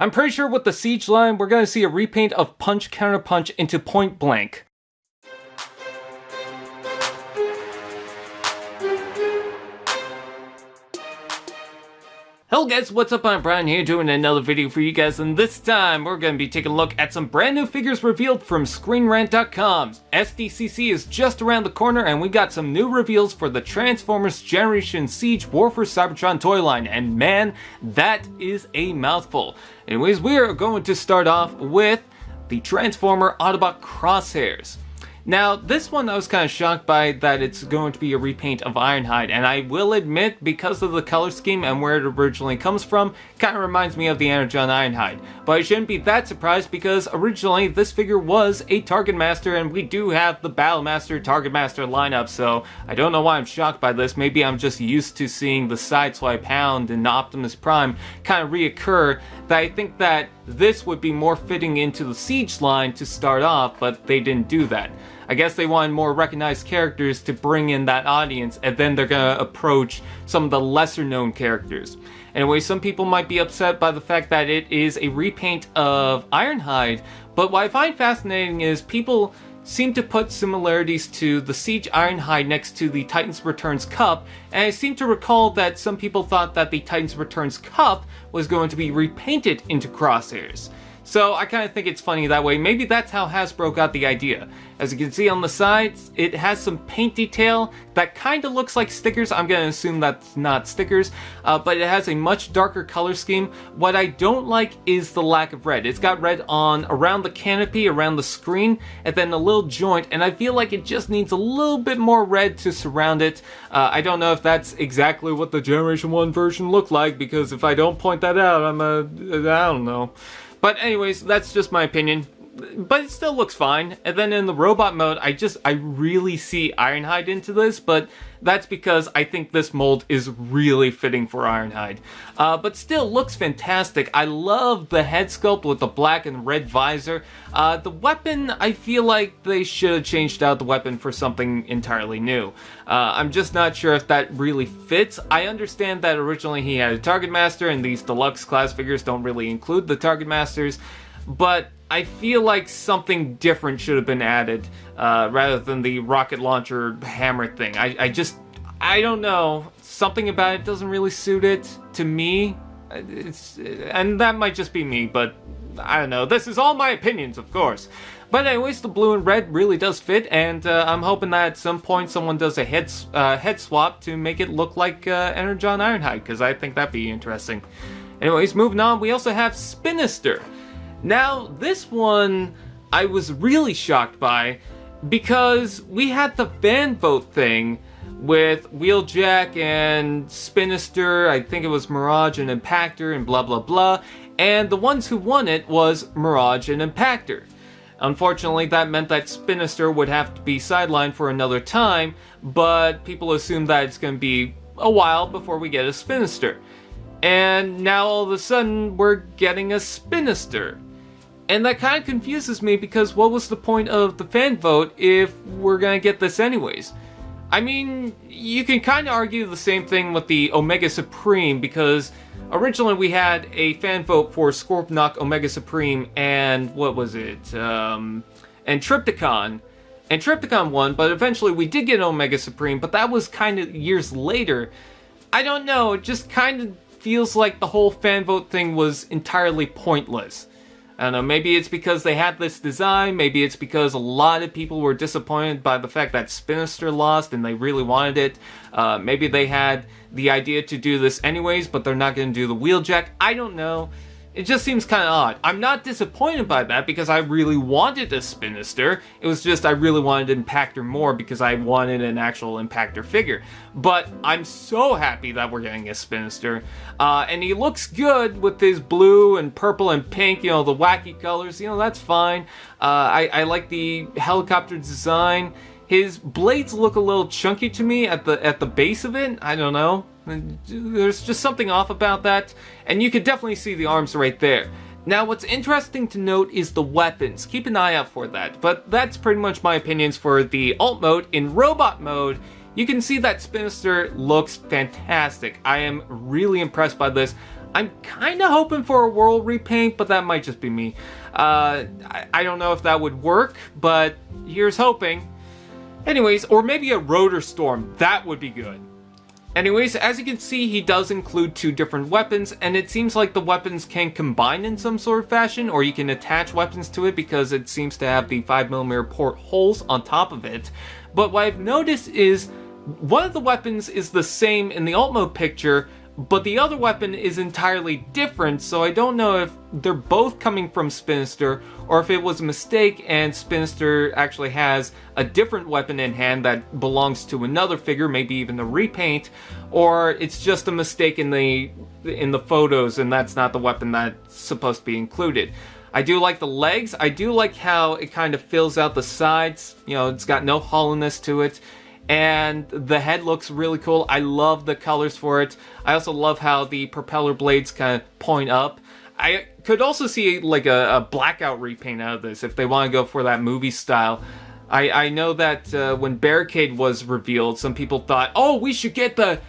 I'm pretty sure with the Siege line, we're going to see a repaint of Punch Counter Punch into Point Blank. Hello guys, what's up? I'm Brian here doing another video for you guys, and this time we're going to be taking a look at some brand new figures revealed from ScreenRant.com. SDCC is just around the corner and we got some new reveals for the Transformers Generation Siege Warfare Cybertron toy line, and man, that is a mouthful. Anyways, we are going to start off with the Transformer Autobot Crosshairs. Now, this one I was kind of shocked by that it's going to be a repaint of Ironhide, and I will admit, because of the color scheme and where it originally comes from, kind of reminds me of the Energon Ironhide. But I shouldn't be that surprised because originally this figure was a Target Master, and we do have the Battlemaster Target Master lineup, so I don't know why I'm shocked by this. Maybe I'm just used to seeing the Sideswipe Hound and Optimus Prime kind of reoccur, that I think that this would be more fitting into the Siege line to start off, but they didn't do that. I guess they wanted more recognized characters to bring in that audience, and then they're gonna approach some of the lesser known characters. Anyway, some people might be upset by the fact that it is a repaint of Ironhide, but what I find fascinating is people seem to put similarities to the Siege Ironhide next to the Titans Returns Cup, and I seem to recall that some people thought that the Titans Returns Cup was going to be repainted into Crosshairs. So I kind of think it's funny that way. Maybe that's how Hasbro got the idea. As you can see on the sides, it has some paint detail that kind of looks like stickers. I'm going to assume that's not stickers, but it has a much darker color scheme. What I don't like is the lack of red. It's got red on around the canopy, around the screen, and then a little joint, and I feel like it just needs a little bit more red to surround it. I don't know if that's exactly what the Generation 1 version looked like, because if I don't point that out, I don't know. But anyways, that's just my opinion. But it still looks fine. And then in the robot mode, I really see Ironhide into this, but that's because I think this mold is really fitting for Ironhide. But still looks fantastic. I love the head sculpt with the black and red visor. The weapon, I feel like they should have changed out the weapon for something entirely new. I'm just not sure if that really fits. I understand that originally he had a Target Master, and these deluxe class figures don't really include the Target Masters, but I feel like something different should have been added, rather than the rocket launcher hammer thing. I don't know. Something about it doesn't really suit it to me. And that might just be me, but I don't know. This is all my opinions, of course. But anyways, the blue and red really does fit, and I'm hoping that at some point someone does a head swap to make it look like Energon Ironhide, because I think that'd be interesting. Anyways, moving on, we also have Spinister. Now, this one I was really shocked by, because we had the fan vote thing with Wheeljack and Spinister, I think it was Mirage and Impactor and blah blah blah, and the ones who won it was Mirage and Impactor. Unfortunately, that meant that Spinister would have to be sidelined for another time, but people assume that it's going to be a while before we get a Spinister. And now all of a sudden, we're getting a Spinister. And that kind of confuses me, because what was the point of the fan vote if we're gonna get this anyways? I mean, you can kind of argue the same thing with the Omega Supreme, because originally we had a fan vote for Scorponok, Omega Supreme, and what was it? And Trypticon. And Trypticon won, but eventually we did get Omega Supreme, but that was kind of years later. I don't know, it just kind of feels like the whole fan vote thing was entirely pointless. I don't know, maybe it's because they had this design, maybe it's because a lot of people were disappointed by the fact that Spinister lost and they really wanted it. Maybe they had the idea to do this anyways, but they're not going to do the Wheeljack. I don't know. It just seems kind of odd. I'm not disappointed by that because I really wanted a Spinister. It was just I really wanted Impactor more because I wanted an actual Impactor figure. But I'm so happy that we're getting a Spinister. And he looks good with his blue and purple and pink, you know, the wacky colors. You know, that's fine. I like the helicopter design. His blades look a little chunky to me at the base of it. I don't know. There's just something off about that, and you can definitely see the arms right there. Now, what's interesting to note is the weapons. Keep an eye out for that, but that's pretty much my opinions for the alt mode. In robot mode, you can see that Spinister looks fantastic. I am really impressed by this. I'm kind of hoping for a world repaint, but that might just be me. I don't know if that would work, but here's hoping. Anyways, or maybe a rotor storm. That would be good. Anyways, as you can see, he does include 2 different weapons, and it seems like the weapons can combine in some sort of fashion, or you can attach weapons to it because it seems to have the 5mm port holes on top of it. But what I've noticed is one of the weapons is the same in the alt mode picture, but the other weapon is entirely different, so I don't know if they're both coming from Spinister, or if it was a mistake and Spinister actually has a different weapon in hand that belongs to another figure, maybe even a repaint, or it's just a mistake in the photos and that's not the weapon that's supposed to be included. I do like the legs. I do like how it kind of fills out the sides. You know, it's got no hollowness to it. And the head looks really cool. I love the colors for it. I also love how the propeller blades kind of point up. I could also see like a blackout repaint out of this if they want to go for that movie style. I know that when Barricade was revealed, some people thought, oh, we should get the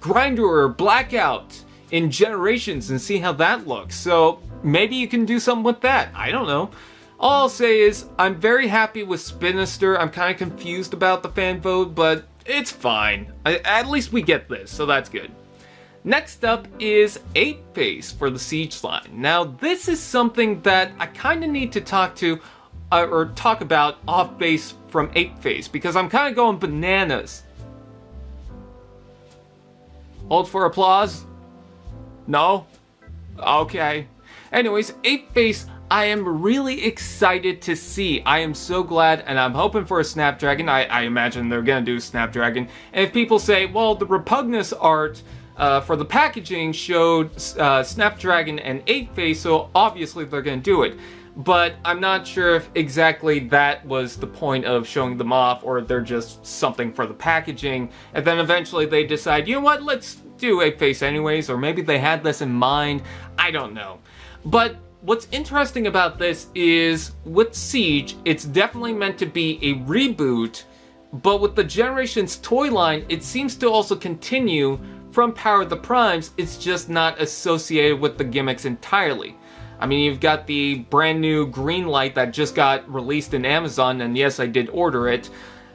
Grinder or Blackout in Generations and see how that looks. So maybe you can do something with that. I don't know. All I'll say is, I'm very happy with Spinister. I'm kind of confused about the fan vote, but it's fine. At least we get this, so that's good. Next up is Apeface for the Siege line. Now, this is something that I kind of need to talk about off base from Apeface, because I'm kind of going bananas. Hold for applause? No? Okay. Anyways, Apeface, I am really excited to see. I am so glad, and I'm hoping for a Snapdragon. I imagine they're gonna do Snapdragon. And if people say, well, the Repugnus art for the packaging showed Snapdragon and Apeface, so obviously they're gonna do it. But I'm not sure if exactly that was the point of showing them off, or they're just something for the packaging. And then eventually they decide, you know what, let's do Apeface anyways, or maybe they had this in mind. I don't know. But what's interesting about this is, with Siege, it's definitely meant to be a reboot, but with the Generations toy line, it seems to also continue from Power of the Primes. It's just not associated with the gimmicks entirely. I mean, you've got the brand new green light that just got released in Amazon, and yes, I did order it,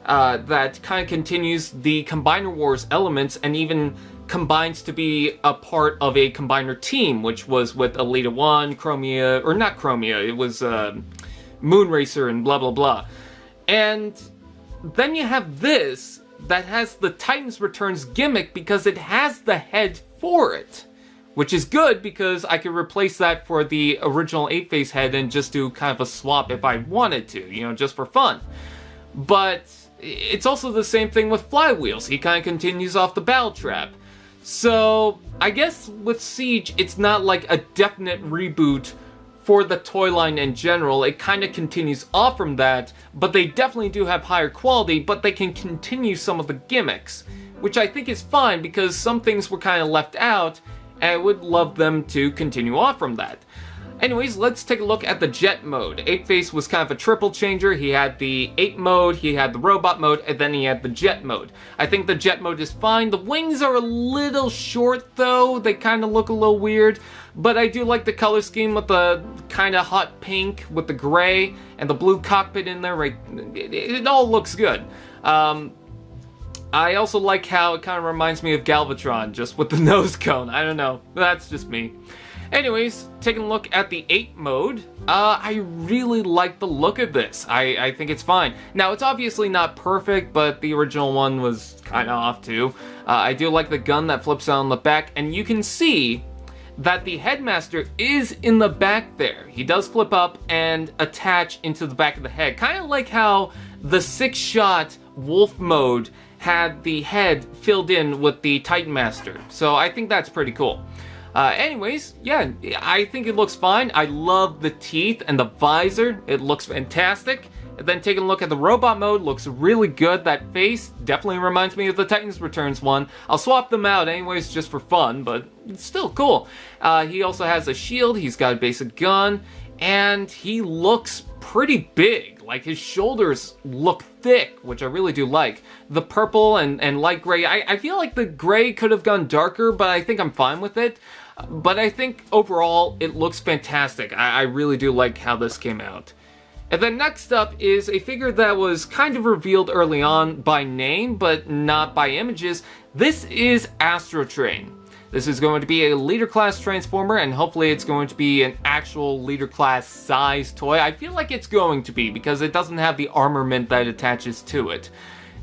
that kind of continues the Combiner Wars elements and even combines to be a part of a Combiner team, which was with Elita 1, Chromia, or not Chromia, it was Moonracer and blah blah blah. And then you have this that has the Titans Returns gimmick because it has the head for it, which is good because I could replace that for the original Apeface head and just do kind of a swap if I wanted to, you know, just for fun. But it's also the same thing with Flywheels. He kind of continues off the Battle Trap. So, I guess with Siege, it's not like a definite reboot for the toy line in general. It kind of continues off from that, but they definitely do have higher quality, but they can continue some of the gimmicks, which I think is fine because some things were kind of left out, and I would love them to continue off from that. Anyways, let's take a look at the jet mode. Apeface was kind of a triple changer. He had the ape mode, he had the robot mode, and then he had the jet mode. I think the jet mode is fine. The wings are a little short though. They kind of look a little weird. But I do like the color scheme with the kind of hot pink with the gray and the blue cockpit in there. Right, it all looks good. I also like how it kind of reminds me of Galvatron, just with the nose cone. I don't know. That's just me. Anyways, taking a look at the 8 mode, I really like the look of this. I think it's fine. Now, it's obviously not perfect, but the original one was kind of off too. I do like the gun that flips out on the back, and you can see that the Headmaster is in the back there. He does flip up and attach into the back of the head. Kind of like how the 6-shot Wolf mode had the head filled in with the Titan Master. So I think that's pretty cool. Anyways, yeah, I think it looks fine. I love the teeth and the visor. It looks fantastic. And then taking a look at the robot mode, looks really good. That face definitely reminds me of the Titans Returns one. I'll swap them out anyways just for fun, but it's still cool. He also has a shield, he's got a basic gun, and he looks pretty big. Like, his shoulders look thick, which I really do like. The purple and light gray, I feel like the gray could have gone darker, but I think I'm fine with it. But I think overall it looks fantastic. I really do like how this came out. And then next up is a figure that was kind of revealed early on by name, but not by images. This is Astrotrain. This is going to be a Leader Class Transformer, and hopefully it's going to be an actual Leader Class size toy. I feel like it's going to be, because it doesn't have the armament that attaches to it.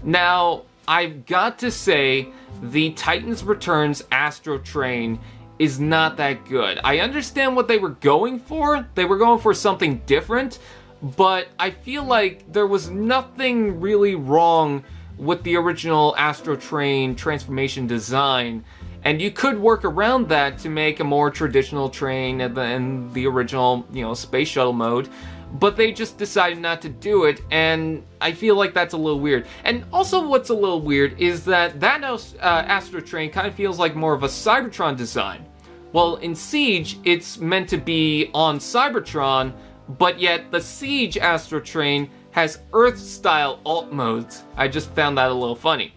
Now, I've got to say, the Titans Returns Astrotrain is not that good. I understand what they were going for. They were going for something different, but I feel like there was nothing really wrong with the original Astrotrain transformation design, and you could work around that to make a more traditional train than the original, space shuttle mode, but they just decided not to do it, and I feel like that's a little weird. And also what's a little weird is that Astrotrain kind of feels like more of a Cybertron design. Well, in Siege, it's meant to be on Cybertron, but yet the Siege Astrotrain has Earth-style alt modes. I just found that a little funny.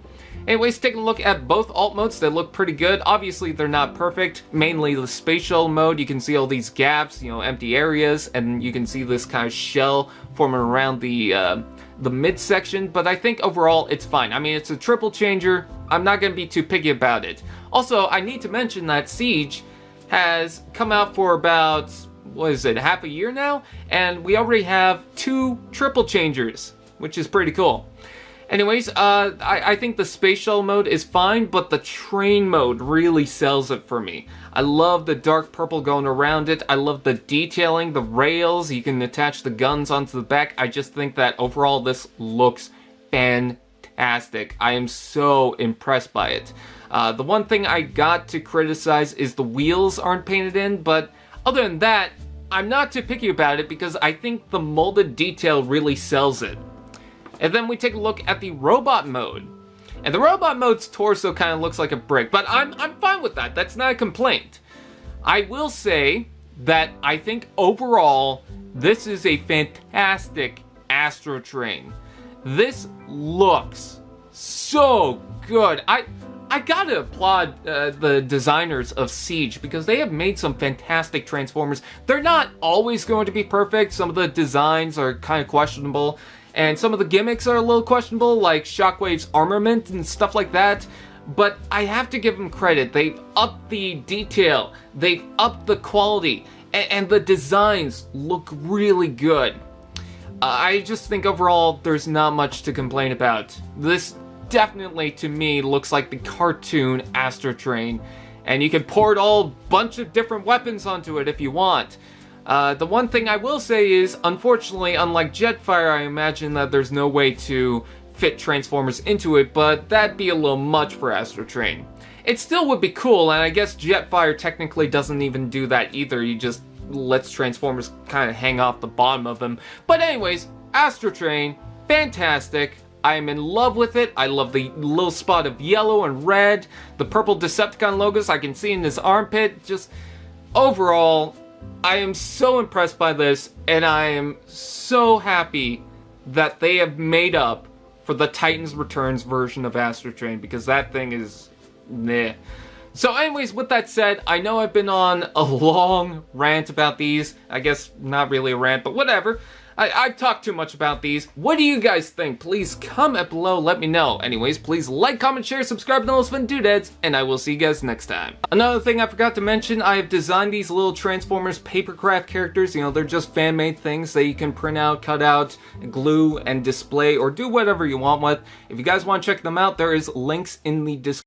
Anyways, taking a look at both alt modes, they look pretty good. Obviously, they're not perfect. Mainly the space shuttle mode, you can see all these gaps, empty areas, and you can see this kind of shell forming around the midsection, but I think overall it's fine. I mean, it's a triple changer. I'm not going to be too picky about it. Also, I need to mention that Siege has come out for about, half a year now? And we already have 2 triple changers, which is pretty cool. Anyways, I think the space shuttle mode is fine, but the train mode really sells it for me. I love the dark purple going around it. I love the detailing, the rails. You can attach the guns onto the back. I just think that overall this looks fantastic. I am so impressed by it. The one thing I got to criticize is the wheels aren't painted in, but other than that, I'm not too picky about it because I think the molded detail really sells it. And then we take a look at the robot mode. And the robot mode's torso kind of looks like a brick, but I'm fine with that. That's not a complaint. I will say that I think overall, this is a fantastic Astrotrain. This looks so good. I gotta applaud the designers of Siege because they have made some fantastic Transformers. They're not always going to be perfect. Some of the designs are kind of questionable, and some of the gimmicks are a little questionable, like Shockwave's armament and stuff like that. But I have to give them credit. They've upped the detail, they've upped the quality, and the designs look really good. I just think overall there's not much to complain about. This definitely, to me, looks like the cartoon Astrotrain, and you can port a bunch of different weapons onto it if you want. The one thing I will say is, unfortunately, unlike Jetfire, I imagine that there's no way to fit Transformers into it, but that'd be a little much for Astrotrain. It still would be cool, and I guess Jetfire technically doesn't even do that either. He just lets Transformers kind of hang off the bottom of them. But anyways, Astrotrain, fantastic. I am in love with it. I love the little spot of yellow and red, the purple Decepticon logos I can see in his armpit. Just overall, I am so impressed by this, and I am so happy that they have made up for the Titans Returns version of Astrotrain, because that thing is meh. So anyways, with that said, I know I've been on a long rant about these. I guess not really a rant, but whatever. I've talked too much about these. What do you guys think? Please comment below, let me know. Anyways, please like, comment, share, subscribe to those fun doodads, and I will see you guys next time. Another thing I forgot to mention, I have designed these little Transformers Papercraft characters. They're just fan-made things that you can print out, cut out, glue, and display, or do whatever you want with. If you guys want to check them out, there is links in the description.